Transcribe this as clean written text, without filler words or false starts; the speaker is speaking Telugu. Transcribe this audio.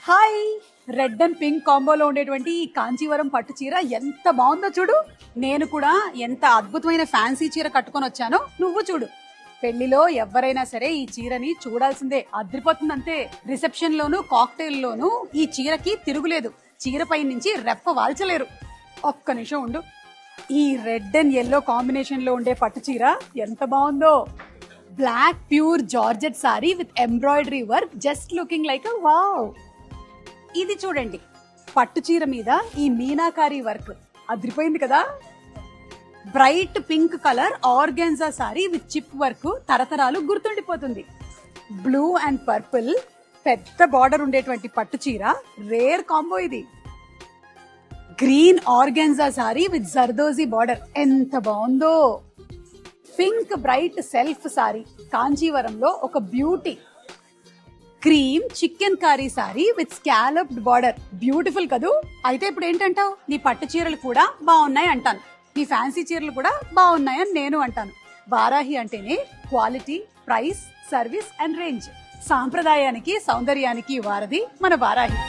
హాయ్, రెడ్ అండ్ పింక్ కాంబోలో ఉండేటువంటి ఈ కాంచీవరం పట్టు చీర ఎంత బాగుందో చూడు. నేను కూడా ఎంత అద్భుతమైన ఫ్యాన్సీ చీర కట్టుకొని వచ్చానో నువ్వు చూడు. పెళ్లిలో ఎవరైనా సరే ఈ చీరని చూడాల్సిందే, అదిరిపోతుంది అంతే. రిసెప్షన్ లోను కాక్టైల్ లోను ఈ చీరకి తిరుగులేదు. చీర పై నుంచి రెప్ప వాల్చలేరు. ఒక్క నిమిషం ఉండు. ఈ రెడ్ అండ్ ఎల్లో కాంబినేషన్ లో ఉండే పట్టు చీర ఎంత బాగుందో. Black pure georgette sari with embroidery work, just looking like a wow. ఇది చూడండి, పట్టు చీర మీద ఈ మీనాకారి వర్క్ అదిరిపోయింది కదా. Bright pink colour organza sorry with chip work తరతరాలు గుర్తుండిపోతుంది. బ్లూ అండ్ పర్పుల్ పెద్ద బార్డర్ ఉండేటువంటి పట్టు చీర, రేర్ కాంబో ఇది. Green organza sorry with zardozi border ఎంత బాగుందో. పింక్ బ్రైట్ సెల్ఫ్ సారీ కాంచీవరంలో ఒక beauty. Cream chicken curry sorry with scalloped border, beautiful కదూ. అయితే ఇప్పుడు ఏంటంటావు, నీ పట్టు చీరలు కూడా బాగున్నాయి అంటాను, నీ ఫ్యాన్సీ చీరలు కూడా బాగున్నాయని నేను అంటాను. వారాహి అంటేనే quality, price, service and range. సాంప్రదాయానికి సౌందర్యానికి వారధి మన వారాహి.